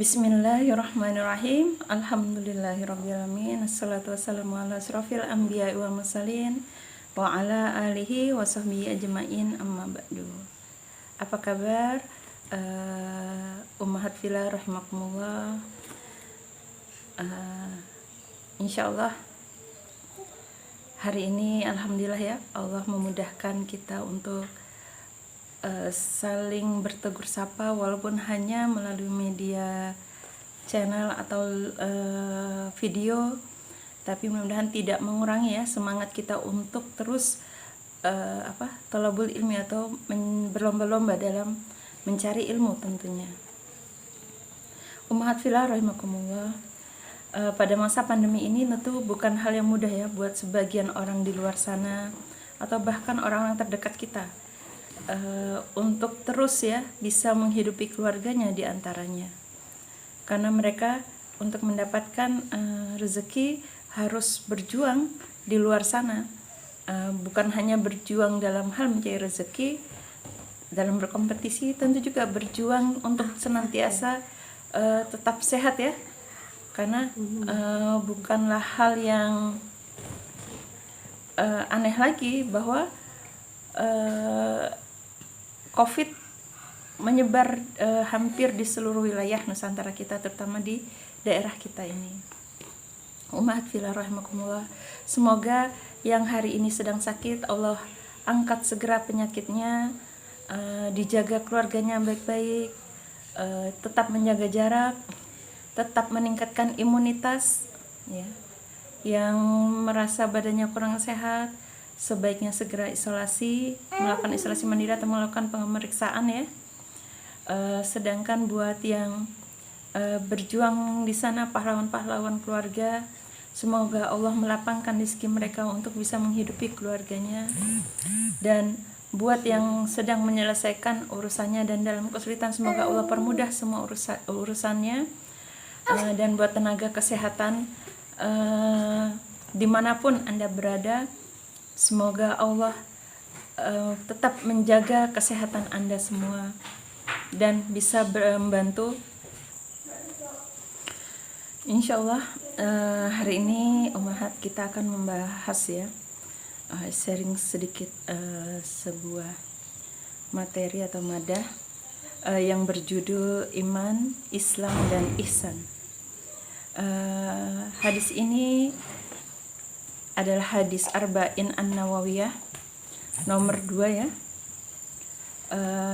Bismillahirrahmanirrahim. Alhamdulillahirrabbilalamin. Assalatu wassalamu ala asrofil anbiya wal mursalin wa ala alihi wa sahbihi ajma'in, amma ba'du. Apa kabar ummahat fillah rahimakumullah? Insyaallah hari ini alhamdulillah ya, Allah memudahkan kita untuk saling bertegur sapa walaupun hanya melalui media channel atau video, tapi mudah-mudahan tidak mengurangi ya semangat kita untuk terus thalabul ilmi atau berlomba-lomba dalam mencari ilmu tentunya. Ummahat fillah rahimakumullah, pada masa pandemi ini tentu bukan hal yang mudah ya buat sebagian orang di luar sana atau bahkan orang-orang terdekat kita untuk terus ya bisa menghidupi keluarganya di antaranya, karena mereka untuk mendapatkan rezeki harus berjuang di luar sana, bukan hanya berjuang dalam hal mencari rezeki dalam berkompetisi, tentu juga berjuang untuk senantiasa tetap sehat ya, karena bukanlah hal yang aneh lagi bahwa COVID menyebar hampir di seluruh wilayah Nusantara kita, terutama di daerah kita ini. Ummahat fillah rahimakumullah, semoga yang hari ini sedang sakit Allah angkat segera penyakitnya, dijaga keluarganya baik-baik, tetap menjaga jarak, tetap meningkatkan imunitas ya. Yang merasa badannya kurang sehat sebaiknya segera isolasi, melakukan isolasi mandiri atau melakukan pemeriksaan ya. Sedangkan buat yang berjuang di sana, pahlawan-pahlawan keluarga, semoga Allah melapangkan rezeki mereka untuk bisa menghidupi keluarganya. Dan buat yang sedang menyelesaikan urusannya dan dalam kesulitan, semoga Allah permudah semua urusannya. Dan buat tenaga kesehatan dimanapun Anda berada, semoga Allah tetap menjaga kesehatan Anda semua dan bisa membantu. Insyaallah hari ini Ummahat kita akan membahas ya, sharing sedikit sebuah materi atau madah yang berjudul Iman, Islam, dan Ihsan. Hadis ini adalah hadis Arba'in An-Nawawiyah nomor 2 ya,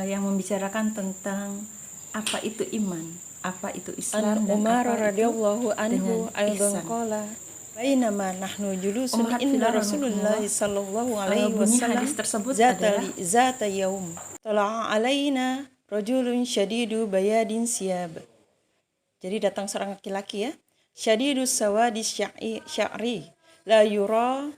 yang membicarakan tentang apa itu iman, apa itu Islam, dan Umar apa radhiyallahu itu anhu dengan aidan ihsan. qala bainama nahnu julusun Ummahat inda fillah Rasulullah rahimakumullah, sallallahu alaihi bunyi wasallam hadis tersebut adalah zata yaum tala'a alaina rajulun syadidu bayadin siyab. Jadi datang seorang laki-laki ya, syadidus sawadi sya'ri la yura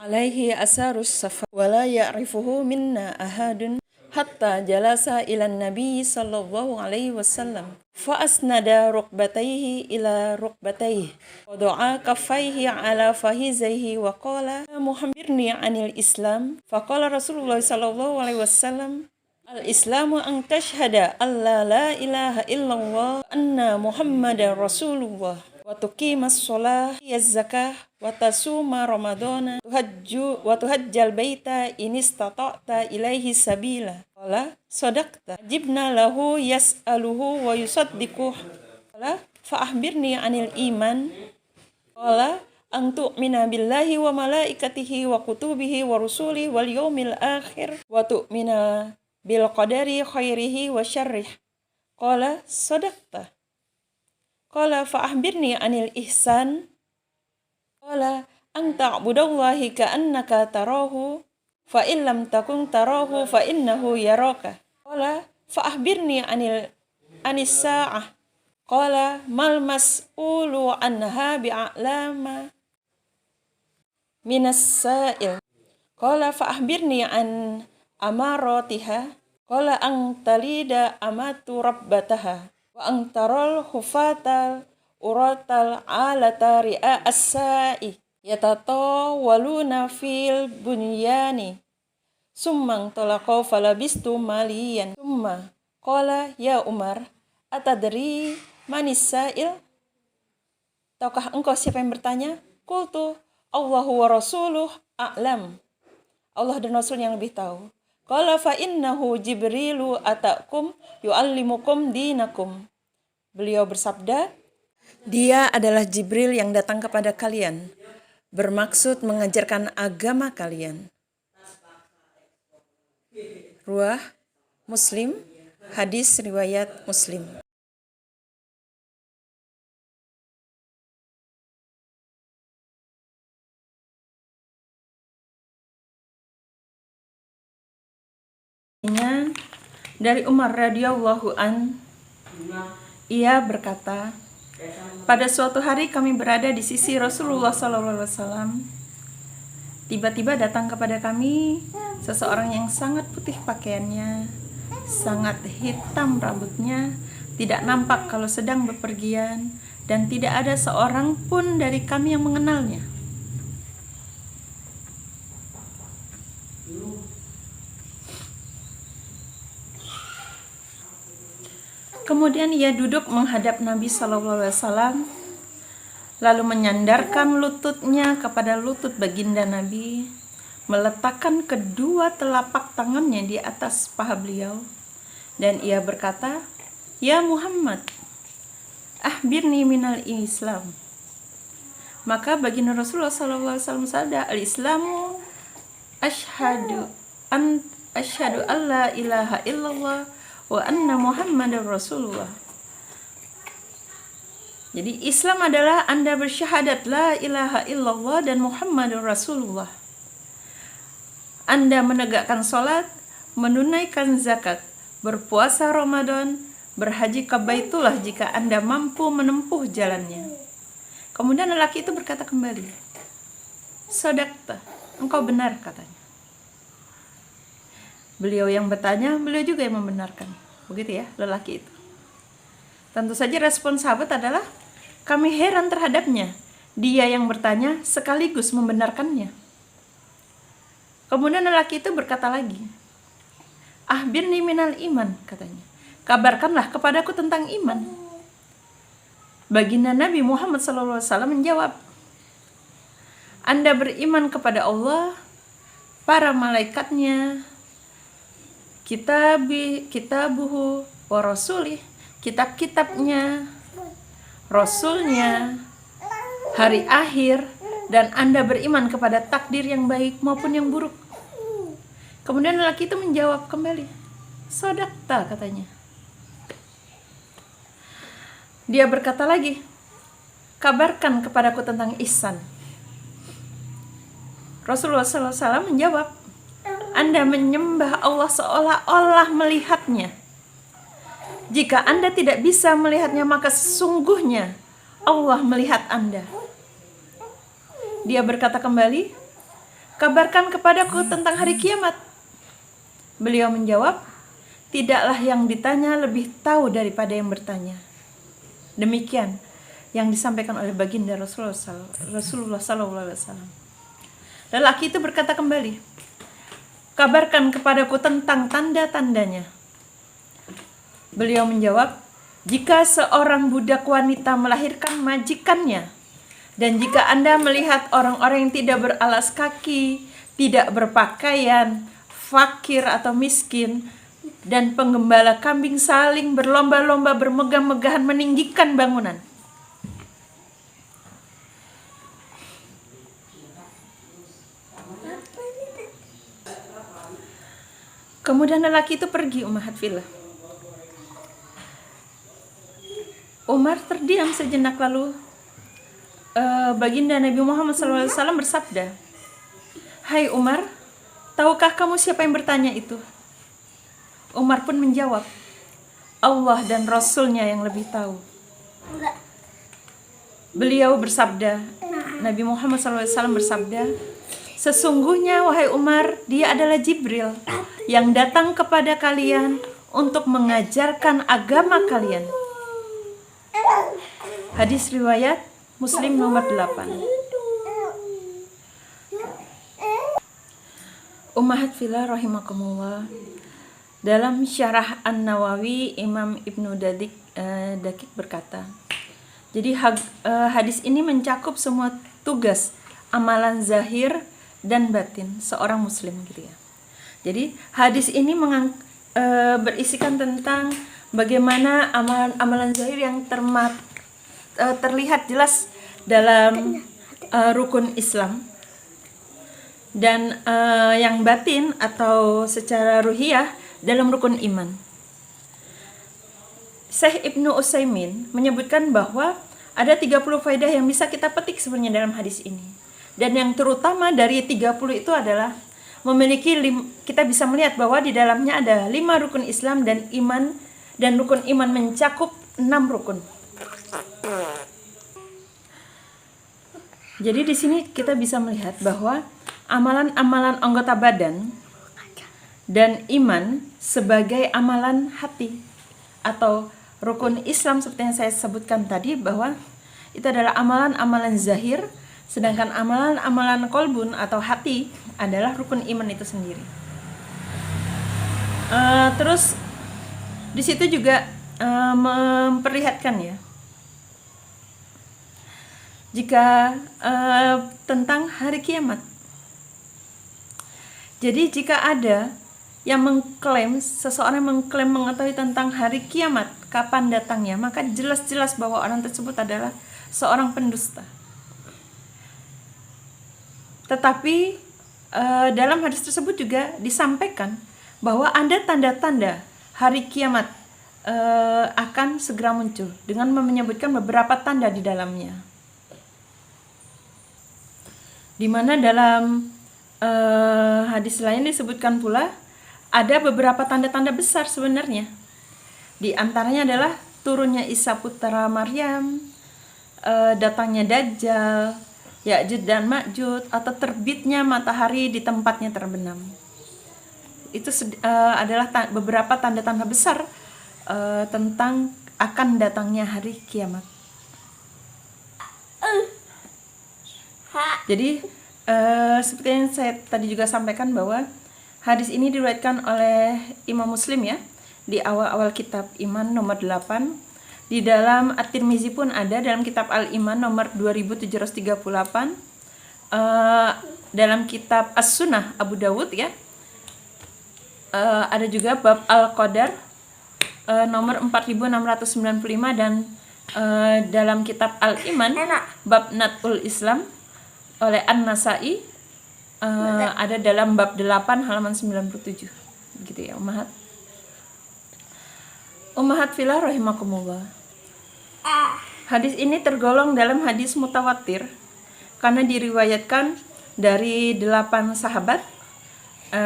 alaihi asarus safar wa la ya'rifuhu minna ahadun hatta jalasa ila nabi sallallahu alaihi wasallam fa asnada rukbatayhi ila rukbatayhi wa du'a kaffayhi ala fahizaihi wa qala muhammbirni anil islam fa qala Rasulullah sallallahu alaihi wasallam al-islamu an tashhada alla la ilaha illallah anna muhammadar rasulullah wa tuqimas shalah yaz zakah wa tasuma ramadana tuhajjal baita in istata'ta ilaihi sabila. Qala sadaqta. Jibna lahu yas'aluhu wa yusaddiquh. Qala fa akhbirni anil iman. Qala an tu'mina billahi wa malaikatihi wa kutubihi wa rusulihi wal yaumil akhir wa tu'mina bil qadari khairihi wa syarrih. Qala sadaqta. Qala fa akhbirni anil ihsan. Qala an ta'budallahi ka'annaka tarahu fa in lam takun tarahu fa innahu yaraka. Qala fa akhbirni anis sa'ah. Qala mal mas'ulu anha bi'alama minas sa'il. Qala fa akhbirni an amaratiha. Qala an talida amatu rabbataha wa an taral hufatal uratal alata ri'a as-sa'i yatatawaluna fil bunyani summa talaqaw falabistu maliyan summa qala ya Umar Atadri manis sa'il? Tahukah engkau siapa yang bertanya? Qultu Allahu wa rasuluh a'lam. Allah dan Rasul yang lebih tahu. Qala fa innahu Jibrilu atakum yu'allimukum dinakum. Beliau bersabda, dia adalah Jibril yang datang kepada kalian, bermaksud mengajarkan agama kalian. Ruwah Muslim, hadis riwayat Muslim. Dari Umar radhiyallahu an, ia berkata, pada suatu hari kami berada di sisi Rasulullah SAW. Tiba-tiba datang kepada kami seseorang yang sangat putih pakaiannya, sangat hitam rambutnya, tidak nampak kalau sedang bepergian, dan tidak ada seorang pun dari kami yang mengenalnya. Kemudian ia duduk menghadap Nabi SAW, lalu menyandarkan lututnya kepada lutut baginda Nabi, meletakkan kedua telapak tangannya di atas paha beliau, dan ia berkata, "Ya Muhammad, akhbirni minal Islam." Maka baginda Rasulullah SAW bersabda, "Al-Islamu asyhadu an la ilaha illallah wa anna Muhammadar Rasulullah." Jadi Islam adalah Anda bersyahadat la ilaha illallah dan Muhammadur Rasulullah. Anda menegakkan sholat, menunaikan zakat, berpuasa Ramadan, berhaji ke Baitullah jika Anda mampu menempuh jalannya. Kemudian lelaki itu berkata kembali, "Shadaqta, engkau benar," katanya. Beliau yang bertanya, beliau juga yang membenarkan. Begitu ya, lelaki itu. Tentu saja respon sahabat adalah, kami heran terhadapnya. Dia yang bertanya sekaligus membenarkannya. Kemudian lelaki itu berkata lagi, "Akhbirni minal iman," katanya. "Kabarkanlah kepadaku tentang iman." Baginda Nabi Muhammad SAW menjawab, "Anda beriman kepada Allah, para malaikatnya, kitabuhu wa rasulih, kitab-kitabnya, rasulnya, hari akhir, dan Anda beriman kepada takdir yang baik maupun yang buruk." Kemudian lelaki itu menjawab kembali, "Shadaqta," katanya. Dia berkata lagi, "Kabarkan kepadaku tentang ihsan." Rasulullah SAW menjawab, "Anda menyembah Allah seolah-olah melihatnya. Jika Anda tidak bisa melihatnya, maka sesungguhnya Allah melihat Anda." Dia berkata kembali, "Kabarkan kepadaku tentang hari kiamat." Beliau menjawab, "Tidaklah yang ditanya lebih tahu daripada yang bertanya." Demikian yang disampaikan oleh baginda Rasulullah SAW. Lelaki itu berkata kembali, "Kabarkan kepadaku tentang tanda-tandanya." Beliau menjawab, "Jika seorang budak wanita melahirkan majikannya, dan jika Anda melihat orang-orang yang tidak beralas kaki, tidak berpakaian, fakir atau miskin, dan penggembala kambing saling berlomba-lomba bermegah-megahan meninggikan bangunan." Kemudian lelaki itu pergi, ummahat fillah. Umar terdiam sejenak, lalu baginda Nabi Muhammad SAW bersabda, "Hai Umar, tahukah kamu siapa yang bertanya itu?" Umar pun menjawab, "Allah dan Rasulnya yang lebih tahu." Beliau bersabda, Nabi Muhammad SAW bersabda, "Sesungguhnya wahai Umar, dia adalah Jibril yang datang kepada kalian untuk mengajarkan agama kalian." Hadis riwayat Muslim nomor 8. Ummahat fillah rahimakumullah. Dalam Syarah An-Nawawi, Imam Ibnu Dakik berkata, jadi hadis ini mencakup semua tugas amalan zahir dan batin seorang muslim gitu ya. Jadi hadis ini berisikan tentang bagaimana amalan zahir yang terlihat jelas dalam rukun Islam, dan yang batin atau secara ruhiyah dalam rukun iman. Syekh Ibnu Utsaimin menyebutkan bahwa ada 30 faedah yang bisa kita petik sebenarnya dalam hadis ini. Dan yang terutama dari 30 itu adalah kita bisa melihat bahwa di dalamnya ada 5 rukun Islam dan iman, dan rukun iman mencakup 6 rukun. Jadi di sini kita bisa melihat bahwa amalan-amalan anggota badan dan iman sebagai amalan hati atau rukun Islam seperti yang saya sebutkan tadi, bahwa itu adalah amalan-amalan zahir, sedangkan amalan-amalan kolbun atau hati adalah rukun iman itu sendiri. Terus di situ juga memperlihatkan ya, jika tentang hari kiamat. Jadi jika ada yang seseorang mengklaim mengetahui tentang hari kiamat, kapan datangnya, maka jelas-jelas bahwa orang tersebut adalah seorang pendusta. Tetapi dalam hadis tersebut juga disampaikan bahwa ada tanda-tanda hari kiamat akan segera muncul, dengan menyebutkan beberapa tanda di dalamnya. Di mana dalam hadis lain disebutkan pula ada beberapa tanda-tanda besar sebenarnya. Di antaranya adalah turunnya Isa putra Maryam, datangnya Dajjal, Ya'juj dan Ma'juj, atau terbitnya matahari di tempatnya terbenam. Itu adalah beberapa tanda-tanda besar tentang akan datangnya hari kiamat. Jadi seperti yang saya tadi juga sampaikan bahwa hadis ini diriwayatkan oleh Imam Muslim ya, di awal-awal kitab Iman nomor 8. Di dalam At-Tirmizi pun ada dalam kitab Al-Iman nomor 2738. Dalam kitab As-Sunnah Abu Dawud ya. Ada juga bab Al-Qadar nomor 4695, dan dalam kitab Al-Iman bab Nat'ul Islam oleh An-Nasai ada dalam bab 8 halaman 97. Begitu ya Ummahat fillah rahimakumullah. Hadis ini tergolong dalam hadis mutawatir karena diriwayatkan dari 8 sahabat,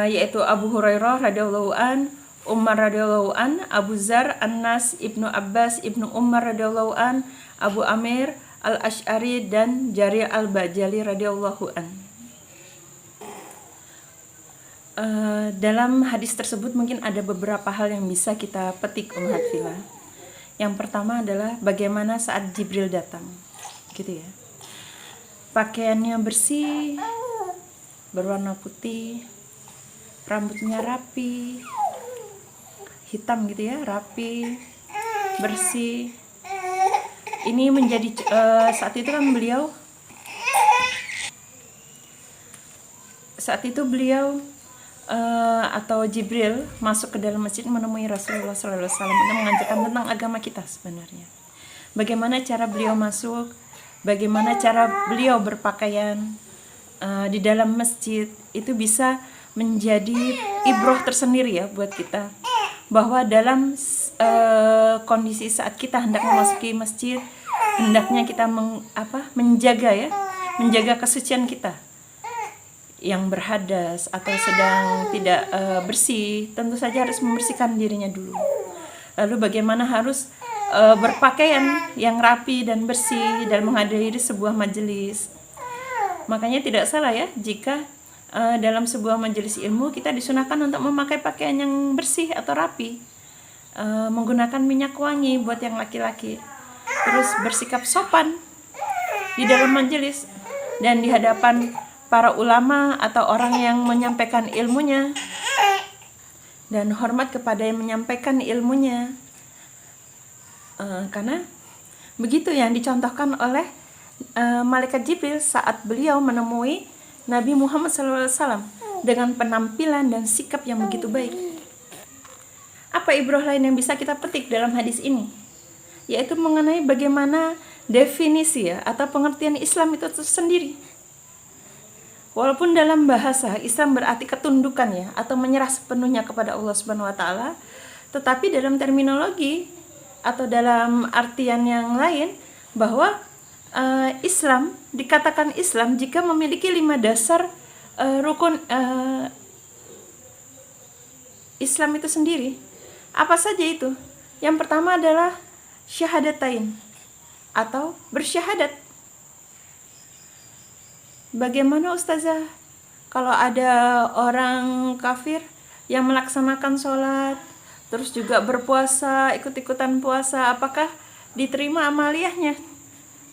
yaitu Abu Hurairah radhiyallahu an, Umar radhiyallahu an, Abu Dzar, Anas, Ibnu Abbas, Ibnu Umar radhiyallahu an, Abu Amir Al-Asy'ari, dan Jarir Al-Bajali radhiyallahu an. Dalam hadis tersebut mungkin ada beberapa hal yang bisa kita petik ummahat fillah. Yang pertama adalah bagaimana saat Jibril datang, gitu ya. Pakaiannya bersih, berwarna putih, rambutnya rapi, hitam gitu ya, rapi, bersih. Ini menjadi saat itu atau Jibril masuk ke dalam masjid menemui Rasulullah SAW dan mengajarkan tentang agama kita sebenarnya. Bagaimana cara beliau masuk, bagaimana cara beliau berpakaian di dalam masjid, itu bisa menjadi ibroh tersendiri ya buat kita, bahwa dalam kondisi saat kita hendak memasuki masjid, hendaknya kita menjaga kesucian kita. Yang berhadas atau sedang tidak bersih, tentu saja harus membersihkan dirinya dulu. Lalu bagaimana harus berpakaian yang rapi dan bersih dan menghadiri sebuah majelis. Makanya tidak salah ya jika dalam sebuah majelis ilmu kita disunahkan untuk memakai pakaian yang bersih atau rapi, menggunakan minyak wangi buat yang laki-laki, terus bersikap sopan di dalam majelis dan di hadapan para ulama atau orang yang menyampaikan ilmunya, dan hormat kepada yang menyampaikan ilmunya. Karena begitu yang dicontohkan oleh malaikat Jibril saat beliau menemui Nabi Muhammad SAW dengan penampilan dan sikap yang begitu baik. Apa ibrah lain yang bisa kita petik dalam hadis ini? Yaitu mengenai bagaimana definisi ya atau pengertian Islam itu sendiri. Walaupun dalam bahasa Islam berarti ketundukan ya atau menyerah sepenuhnya kepada Allah Subhanahu wa taala, tetapi dalam terminologi atau dalam artian yang lain bahwa Islam dikatakan Islam jika memiliki 5 dasar rukun Islam itu sendiri. Apa saja itu? Yang pertama adalah syahadatain atau bersyahadat. Bagaimana Ustazah kalau ada orang kafir yang melaksanakan sholat, terus juga berpuasa, ikut-ikutan puasa, apakah diterima amaliyahnya?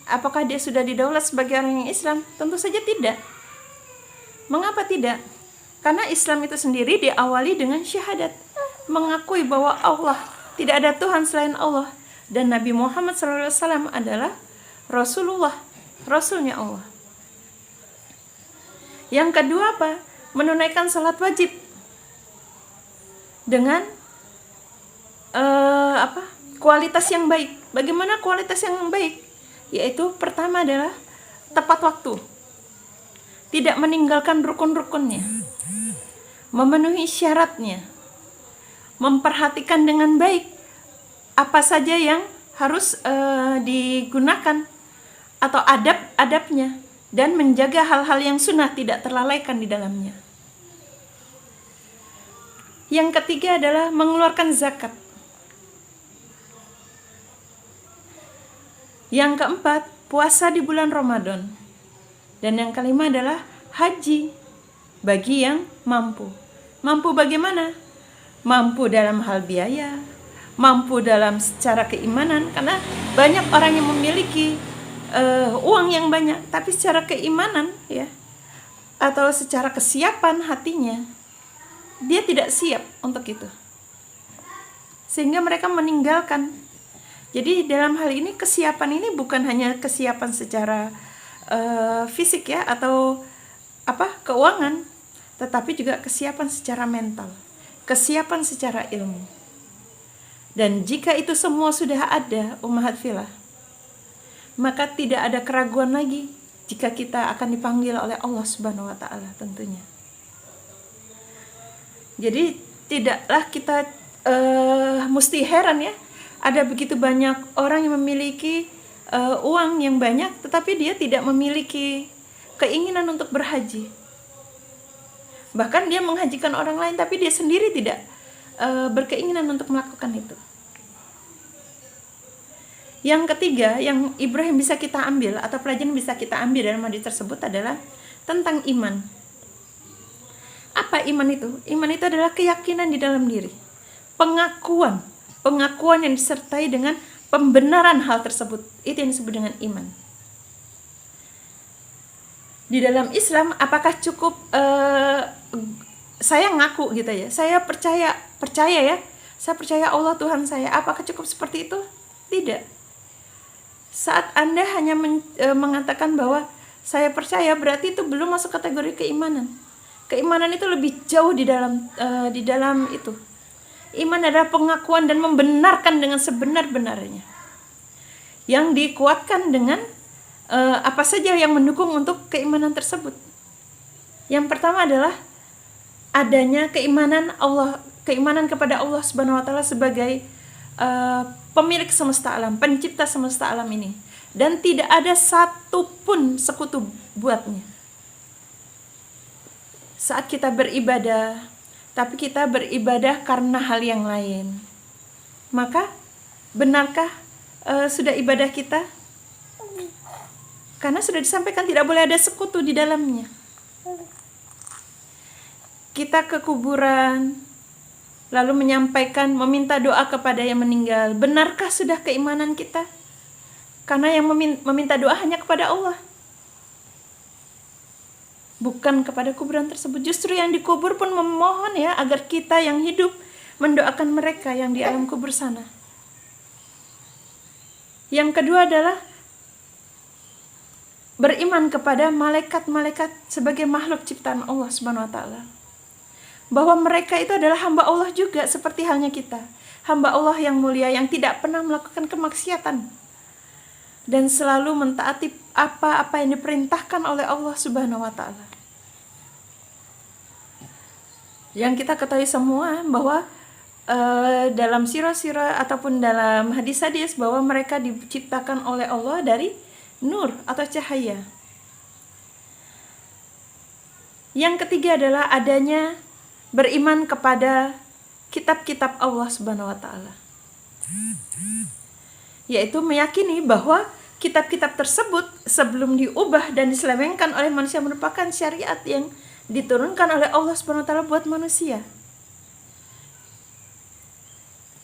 Apakah dia sudah didaulat sebagai orang yang Islam? Tentu saja tidak. Mengapa tidak? Karena Islam itu sendiri diawali dengan syahadat, mengakui bahwa Allah, tidak ada Tuhan selain Allah, dan Nabi Muhammad SAW adalah Rasulullah, Rasulnya Allah. Yang kedua apa? Menunaikan salat wajib dengan kualitas yang baik. Bagaimana kualitas yang baik? Yaitu pertama adalah tepat waktu, tidak meninggalkan rukun-rukunnya, memenuhi syaratnya, memperhatikan dengan baik apa saja yang harus digunakan atau adab-adabnya, dan menjaga hal-hal yang sunnah tidak terlalaikan di dalamnya. Yang ketiga adalah mengeluarkan zakat. Yang keempat, puasa di bulan Ramadan. Dan yang kelima adalah haji bagi yang mampu. Mampu bagaimana? Mampu dalam hal biaya, mampu dalam secara keimanan, karena banyak orang yang memiliki uang yang banyak, tapi secara keimanan ya atau secara kesiapan hatinya dia tidak siap untuk itu, sehingga mereka meninggalkan. Jadi dalam hal ini kesiapan ini bukan hanya kesiapan secara fisik ya atau keuangan, tetapi juga kesiapan secara mental, kesiapan secara ilmu. Dan jika itu semua sudah ada, Ummahat Fillah, maka tidak ada keraguan lagi jika kita akan dipanggil oleh Allah Subhanahu wa taala tentunya. Jadi tidaklah kita mesti heran ya, ada begitu banyak orang yang memiliki uang yang banyak tetapi dia tidak memiliki keinginan untuk berhaji. Bahkan dia menghajikan orang lain tapi dia sendiri tidak berkeinginan untuk melakukan itu. Yang ketiga, yang Ibrahim bisa kita ambil atau pelajaran bisa kita ambil dalam hadis tersebut adalah tentang iman. Apa iman itu? Iman itu adalah keyakinan di dalam diri, pengakuan yang disertai dengan pembenaran hal tersebut. Itu yang disebut dengan iman. Di dalam Islam, apakah cukup saya ngaku gitu ya, saya percaya ya, saya percaya Allah Tuhan saya, apakah cukup seperti itu? Tidak. Saat Anda hanya mengatakan bahwa saya percaya, berarti itu belum masuk kategori keimanan. Keimanan itu lebih jauh di dalam itu. Iman adalah pengakuan dan membenarkan dengan sebenar-benarnya, yang dikuatkan dengan apa saja yang mendukung untuk keimanan tersebut. Yang pertama adalah adanya keimanan kepada Allah Subhanahu wa taala sebagai pemilik semesta alam, pencipta semesta alam ini, dan tidak ada satupun sekutu buatnya. Saat kita beribadah, tapi kita beribadah karena hal yang lain, maka benarkah sudah ibadah kita? Karena sudah disampaikan tidak boleh ada sekutu di dalamnya. Kita ke kuburan lalu menyampaikan, meminta doa kepada yang meninggal. Benarkah sudah keimanan kita? Karena yang meminta doa hanya kepada Allah, bukan kepada kuburan tersebut. Justru yang dikubur pun memohon ya agar kita yang hidup mendoakan mereka yang di alam kubur sana. Yang kedua adalah beriman kepada malaikat-malaikat sebagai makhluk ciptaan Allah Subhanahu wa taala. Bahwa mereka itu adalah hamba Allah juga seperti halnya kita. Hamba Allah yang mulia yang tidak pernah melakukan kemaksiatan dan selalu mentaati apa-apa yang diperintahkan oleh Allah Subhanahu wa taala. Yang kita ketahui semua bahwa dalam sirah-sirah ataupun dalam hadis-hadis bahwa mereka diciptakan oleh Allah dari nur atau cahaya. Yang ketiga adalah adanya beriman kepada kitab-kitab Allah Subhanahu wa taala. Yaitu meyakini bahwa kitab-kitab tersebut sebelum diubah dan diselewengkan oleh manusia merupakan syariat yang diturunkan oleh Allah Subhanahu wa taala buat manusia.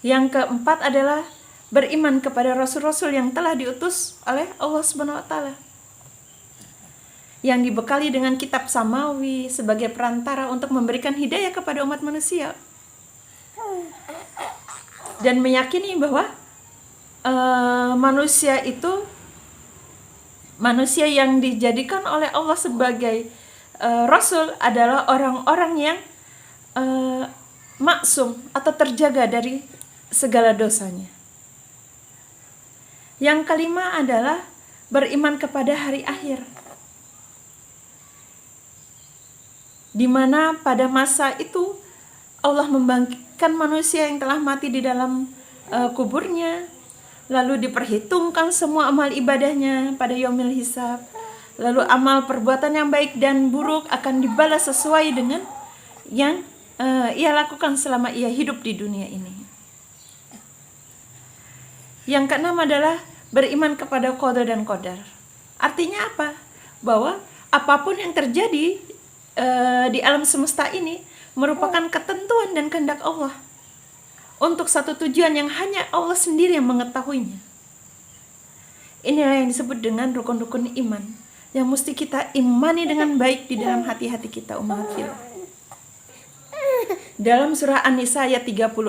Yang keempat adalah beriman kepada rasul-rasul yang telah diutus oleh Allah Subhanahu wa taala, yang dibekali dengan kitab samawi sebagai perantara untuk memberikan hidayah kepada umat manusia. Dan meyakini bahwa manusia itu manusia yang dijadikan oleh Allah sebagai rasul adalah orang-orang yang maksum atau terjaga dari segala dosanya. Yang kelima adalah beriman kepada hari akhir, di mana pada masa itu Allah membangkitkan manusia yang telah mati di dalam kuburnya, lalu diperhitungkan semua amal ibadahnya pada yaumil hisab. Lalu amal perbuatan yang baik dan buruk akan dibalas sesuai dengan yang ia lakukan selama ia hidup di dunia ini. Yang keenam adalah beriman kepada qada dan qadar. Artinya apa? Bahwa apapun yang terjadi di alam semesta ini merupakan ketentuan dan kehendak Allah untuk satu tujuan yang hanya Allah sendiri yang mengetahuinya. Inilah yang disebut dengan rukun-rukun iman yang mesti kita imani dengan baik di dalam hati-hati kita, umat fillah. Dalam surah An-Nisa ayat 36,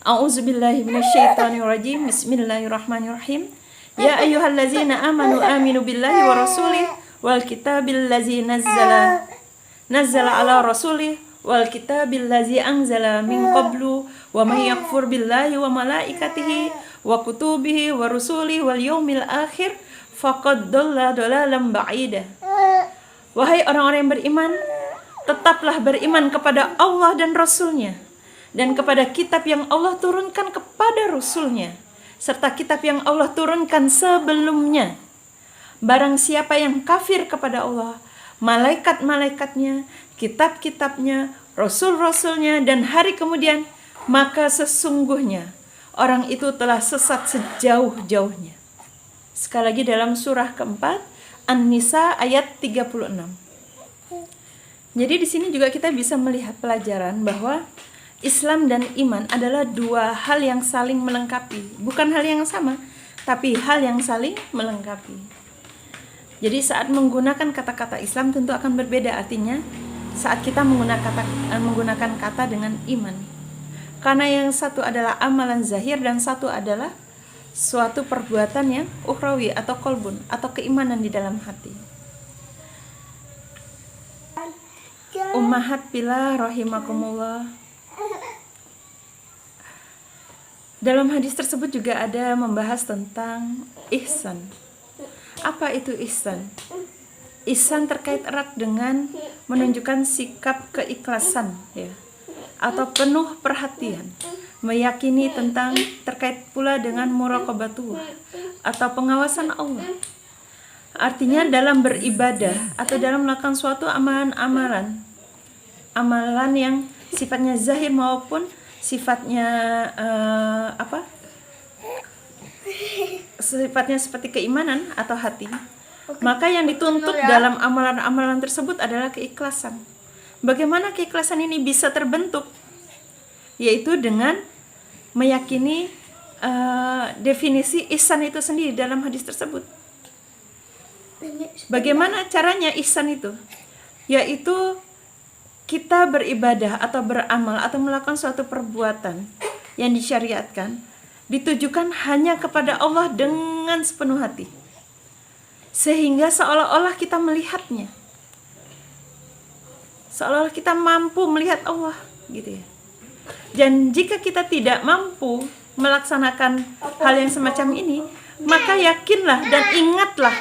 A'udzubillahi minasyaitonirrajim. Bismillahirrahmanirrahim. Ya ayyuhallazina amanu aminu billahi wa rasulih wal kitabil ladzi nazzala ala rasulih wal kitabil ladzi anzala min qablu wa may yakfur billahi wa malaikatihi wa kutubihi wa rusulihi wal yaumil akhir faqad dhalla dhalalan ba'ida. Wahai orang-orang yang beriman, tetaplah beriman kepada Allah dan Rasulnya, dan kepada kitab yang Allah turunkan kepada Rasulnya, serta kitab yang Allah turunkan sebelumnya. Barang siapa yang kafir kepada Allah, malaikat-malaikatnya, kitab-kitabnya, rasul-rasulnya, dan hari kemudian, maka sesungguhnya orang itu telah sesat sejauh-jauhnya. Sekali lagi dalam surah keempat, An-Nisa ayat 36. Jadi di sini juga kita bisa melihat pelajaran bahwa Islam dan iman adalah dua hal yang saling melengkapi. Bukan hal yang sama, tapi hal yang saling melengkapi. Jadi saat menggunakan kata-kata Islam tentu akan berbeda artinya saat kita menggunakan kata dengan iman. Karena yang satu adalah amalan zahir dan satu adalah suatu perbuatan yang ukhrawi atau qalbun atau keimanan di dalam hati. Ummahat fillah rahimakumullah. Dalam hadis tersebut juga ada membahas tentang ihsan. Apa itu ihsan? Ihsan terkait erat dengan menunjukkan sikap keikhlasan, ya, atau penuh perhatian, meyakini tentang terkait pula dengan muraqabatullah atau pengawasan Allah. Artinya dalam beribadah atau dalam melakukan suatu amalan yang sifatnya zahir maupun sifatnya sifatnya seperti keimanan atau hati. Maka yang dituntut dalam amalan-amalan tersebut adalah keikhlasan. Bagaimana keikhlasan ini bisa terbentuk? Yaitu dengan meyakini definisi ihsan itu sendiri dalam hadis tersebut. Bagaimana caranya ihsan itu? Yaitu kita beribadah atau beramal atau melakukan suatu perbuatan yang disyariatkan ditujukan hanya kepada Allah dengan sepenuh hati, sehingga seolah-olah kita melihatnya, seolah-olah kita mampu melihat Allah gitu ya. Dan jika kita tidak mampu melaksanakan hal yang semacam ini, maka yakinlah dan ingatlah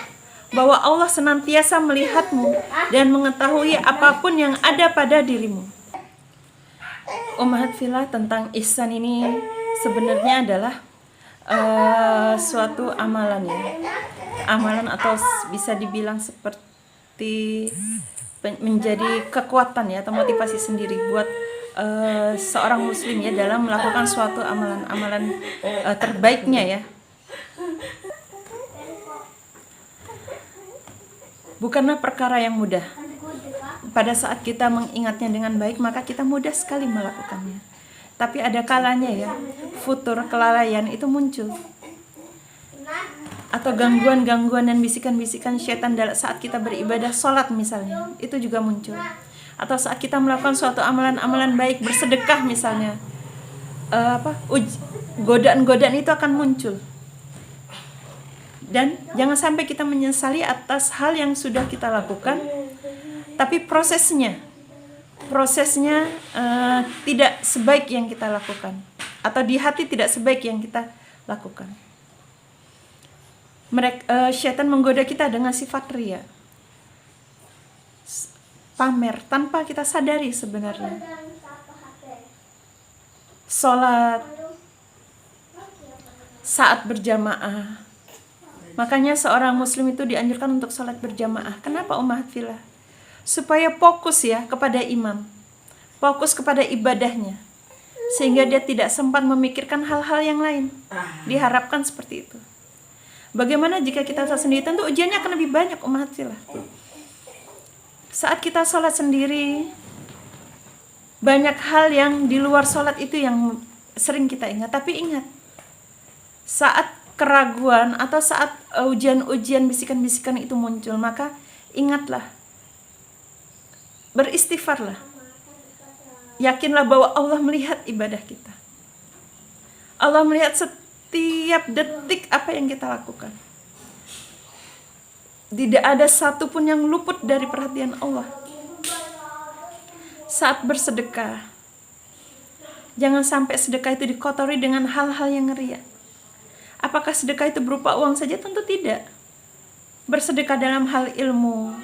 bahwa Allah senantiasa melihatmu dan mengetahui apapun yang ada pada dirimu. Ummahat fillah, tentang ihsan ini sebenarnya adalah suatu amalan ya. Amalan atau bisa dibilang seperti menjadi kekuatan ya, atau motivasi sendiri buat seorang muslim ya dalam melakukan suatu amalan-amalan terbaiknya ya. Bukanlah perkara yang mudah. Pada saat kita mengingatnya dengan baik, maka kita mudah sekali melakukannya. Tapi ada kalanya ya, futur kelalaian itu muncul. Atau gangguan-gangguan dan bisikan-bisikan syaitan saat kita beribadah, sholat misalnya, itu juga muncul. Atau saat kita melakukan suatu amalan-amalan baik, bersedekah misalnya, godaan-godaan itu akan muncul. Dan jangan sampai kita menyesali atas hal yang sudah kita lakukan, tapi prosesnya tidak sebaik yang kita lakukan, atau di hati tidak sebaik yang kita lakukan. Syaitan menggoda kita dengan sifat ria, pamer tanpa kita sadari sebenarnya. Sholat saat berjamaah, makanya seorang muslim itu dianjurkan untuk sholat berjamaah. Kenapa ummahat fillah? Supaya fokus ya kepada imam, fokus kepada ibadahnya, sehingga dia tidak sempat memikirkan hal-hal yang lain. Diharapkan seperti itu. Bagaimana jika kita sholat sendiri? Tentu ujiannya akan lebih banyak ummahat fillah. Saat kita sholat sendiri, banyak hal yang di luar sholat itu yang sering kita ingat. Tapi ingat, saat keraguan atau saat ujian-ujian, bisikan-bisikan itu muncul, maka ingatlah, beristighfarlah, yakinlah bahwa Allah melihat ibadah kita. Allah melihat setiap detik apa yang kita lakukan. Tidak ada satupun yang luput dari perhatian Allah. Saat bersedekah, jangan sampai sedekah itu dikotori dengan hal-hal yang ria. Apakah sedekah itu berupa uang saja? Tentu tidak. Bersedekah dalam hal ilmu,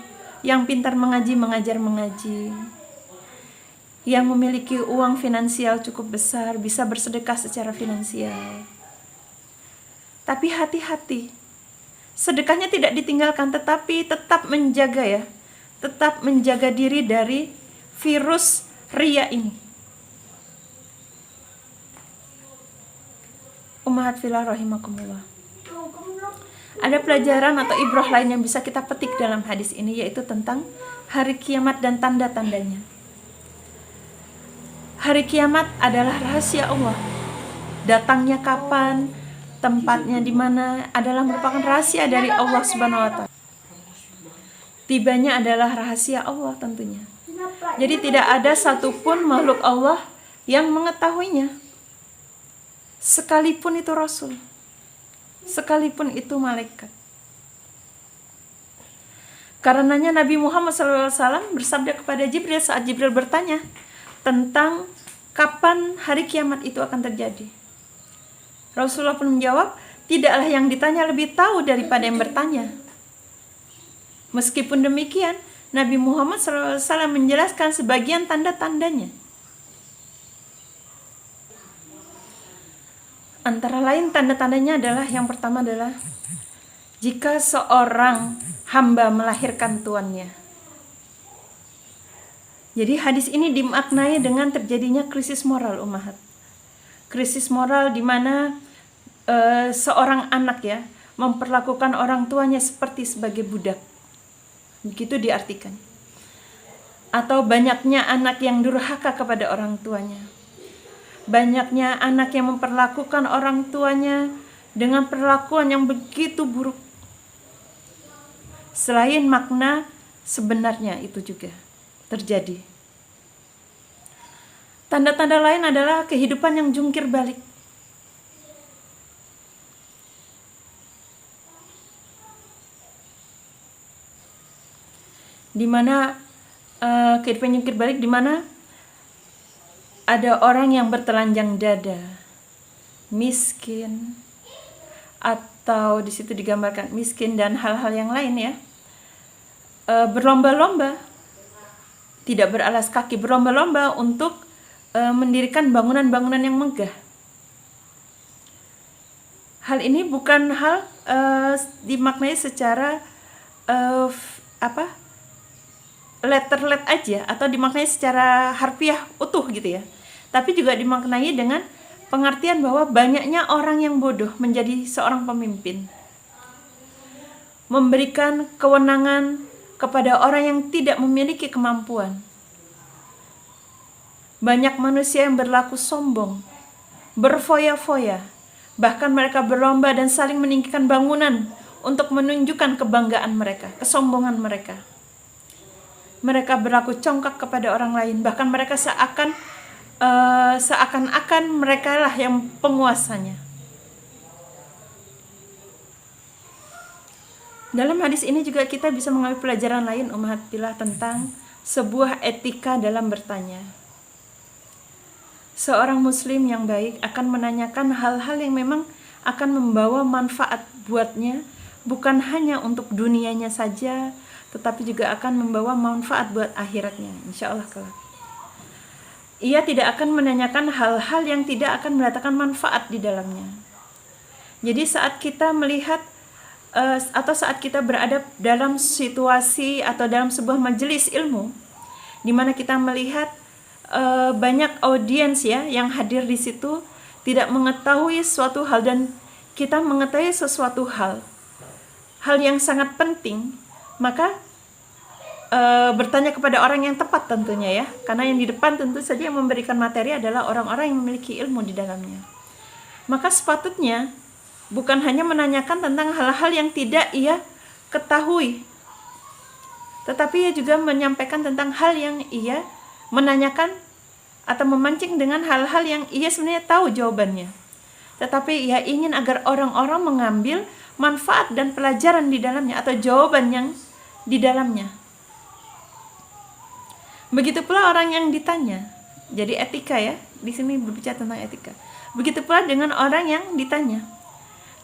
yang pintar mengaji, mengajar mengaji, yang memiliki uang finansial cukup besar, bisa bersedekah secara finansial. Tapi hati-hati, sedekahnya tidak ditinggalkan, tetapi tetap menjaga ya, tetap menjaga diri dari virus ria ini. Ummahat fillah rahimakumullah. Ada pelajaran atau ibrah lain yang bisa kita petik dalam hadis ini, yaitu tentang hari kiamat dan tanda-tandanya. Hari kiamat adalah rahasia Allah. Datangnya kapan, tempatnya di mana adalah merupakan rahasia dari Allah Subhanahu wa taala. Tibanya adalah rahasia Allah tentunya. Jadi tidak ada satupun makhluk Allah yang mengetahuinya. Sekalipun itu Rasul, sekalipun itu malaikat. Karenanya Nabi Muhammad SAW bersabda kepada Jibril saat Jibril bertanya tentang kapan hari kiamat itu akan terjadi. Rasulullah pun menjawab, tidaklah yang ditanya lebih tahu daripada yang bertanya. Meskipun demikian, Nabi Muhammad SAW menjelaskan sebagian tanda-tandanya. Antara lain tanda-tandanya adalah, yang pertama adalah jika seorang hamba melahirkan tuannya. Jadi hadis ini dimaknai dengan terjadinya krisis moral ummahat. Krisis moral di mana seorang anak ya memperlakukan orang tuanya seperti sebagai budak. Begitu diartikan. Atau banyaknya anak yang durhaka kepada orang tuanya. Banyaknya anak yang memperlakukan orang tuanya dengan perlakuan yang begitu buruk. Selain makna sebenarnya itu juga terjadi. Tanda-tanda lain adalah kehidupan yang jungkir balik. di mana kehidupan jungkir balik, di mana ada orang yang bertelanjang dada, miskin, atau di situ digambarkan miskin dan hal-hal yang lain ya, berlomba-lomba, tidak beralas kaki, berlomba-lomba untuk mendirikan bangunan-bangunan yang megah. Hal ini bukan hal dimaknai secara letter aja atau dimaknai secara harfiah utuh gitu ya, tapi juga dimaknai dengan pengertian bahwa banyaknya orang yang bodoh menjadi seorang pemimpin, memberikan kewenangan kepada orang yang tidak memiliki kemampuan. Banyak manusia yang berlaku sombong, berfoya-foya, bahkan mereka berlomba dan saling meninggikan bangunan untuk menunjukkan kebanggaan mereka, kesombongan mereka. Mereka berlaku congkak kepada orang lain, bahkan mereka seakan-akan mereka lah yang penguasanya. Dalam hadis ini juga kita bisa mengambil pelajaran lain umat fillah tentang sebuah etika dalam bertanya. Seorang muslim yang baik akan menanyakan hal-hal yang memang akan membawa manfaat buatnya, bukan hanya untuk dunianya saja, tetapi juga akan membawa manfaat buat akhiratnya, insya Allah kelak. Ia tidak akan menanyakan hal-hal yang tidak akan mendatangkan manfaat di dalamnya. Jadi saat kita melihat atau saat kita berada dalam situasi atau dalam sebuah majelis ilmu, di mana kita melihat banyak audiens ya yang hadir di situ tidak mengetahui suatu hal, dan kita mengetahui sesuatu hal yang sangat penting, maka bertanya kepada orang yang tepat tentunya ya, karena yang di depan tentu saja yang memberikan materi adalah orang-orang yang memiliki ilmu di dalamnya. Maka sepatutnya bukan hanya menanyakan tentang hal-hal yang tidak ia ketahui, tetapi ia juga menyampaikan tentang hal yang ia menanyakan atau memancing dengan hal-hal yang ia sebenarnya tahu jawabannya, tetapi ia ingin agar orang-orang mengambil manfaat dan pelajaran di dalamnya atau jawaban yang di dalamnya. Begitu pula orang yang ditanya. Jadi etika ya, di sini berbicara tentang etika. Begitu pula dengan orang yang ditanya.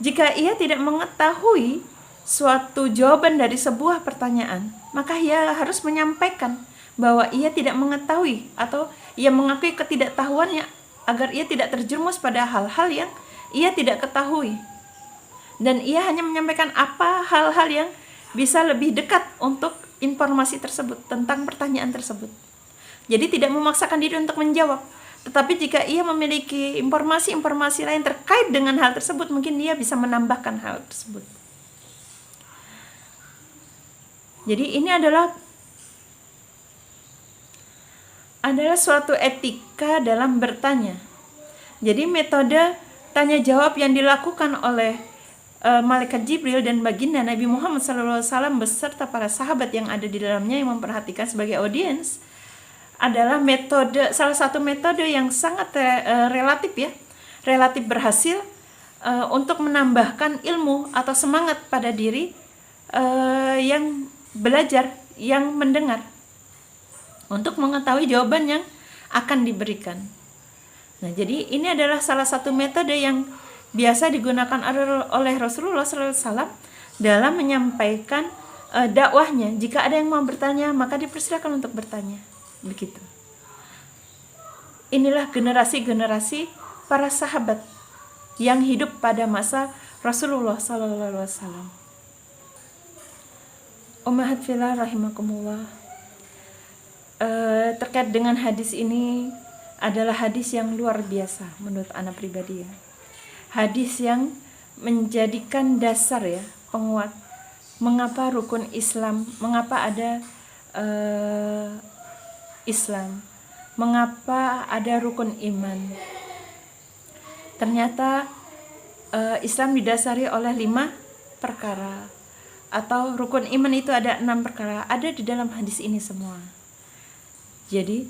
Jika ia tidak mengetahui suatu jawaban dari sebuah pertanyaan, maka ia harus menyampaikan bahwa ia tidak mengetahui atau ia mengakui ketidaktahuannya agar ia tidak terjerumus pada hal-hal yang ia tidak ketahui. Dan ia hanya menyampaikan apa hal-hal yang bisa lebih dekat untuk informasi tersebut, tentang pertanyaan tersebut. Jadi tidak memaksakan diri untuk menjawab. Tetapi jika ia memiliki informasi-informasi lain terkait dengan hal tersebut, mungkin dia bisa menambahkan hal tersebut. Jadi ini adalah suatu etika dalam bertanya. Jadi metode tanya jawab yang dilakukan oleh Malaikat Jibril dan baginda Nabi Muhammad SAW beserta para sahabat yang ada di dalamnya yang memperhatikan sebagai audiens adalah salah satu metode yang sangat relatif berhasil untuk menambahkan ilmu atau semangat pada diri yang belajar, yang mendengar, untuk mengetahui jawaban yang akan diberikan. Nah, jadi ini adalah salah satu metode yang biasa digunakan oleh Rasulullah SAW dalam menyampaikan dakwahnya. Jika ada yang mau bertanya, maka dipersilakan untuk bertanya. Begitu. Inilah generasi-generasi para sahabat yang hidup pada masa Rasulullah SAW. Ummahat fillah rahimakumullah. Terkait dengan hadis ini adalah hadis yang luar biasa menurut ana pribadi ya. Hadis yang menjadikan dasar ya, penguat mengapa rukun Islam, mengapa ada Islam, mengapa ada rukun iman. Ternyata Islam didasari oleh 5 perkara, atau rukun iman itu ada 6 perkara, ada di dalam hadis ini semua. Jadi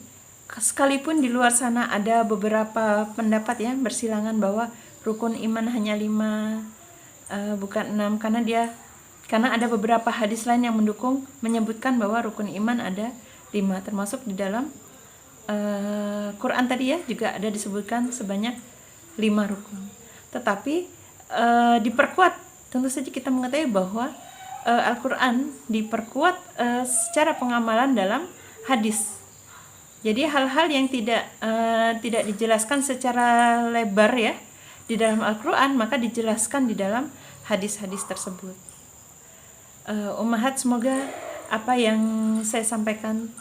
sekalipun di luar sana ada beberapa pendapat yang bersilangan bahwa rukun iman hanya 5, bukan 6, Karena ada beberapa hadis lain yang mendukung, menyebutkan bahwa rukun iman ada 5, termasuk di dalam Quran tadi ya, juga ada disebutkan sebanyak 5 rukun. Tetapi diperkuat, tentu saja kita mengetahui bahwa Al-Quran diperkuat secara pengamalan dalam hadis. Jadi hal-hal yang tidak dijelaskan secara lebar ya di dalam Al-Quran, maka dijelaskan di dalam hadis-hadis tersebut. Ummahat, semoga apa yang saya sampaikan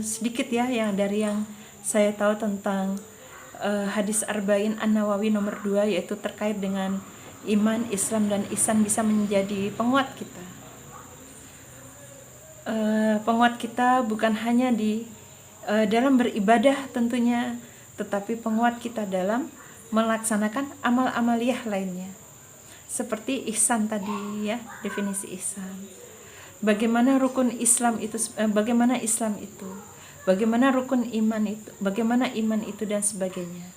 sedikit ya, yang dari yang saya tahu tentang hadis Arba'in An-Nawawi nomor 2, yaitu terkait dengan iman, Islam, dan ihsan bisa menjadi penguat kita. Penguat kita bukan hanya di dalam beribadah tentunya, tetapi penguat kita dalam melaksanakan amal-amaliyah lainnya. Seperti ihsan tadi ya, definisi ihsan. Bagaimana rukun Islam itu, bagaimana Islam itu, bagaimana rukun iman itu, bagaimana iman itu, dan sebagainya.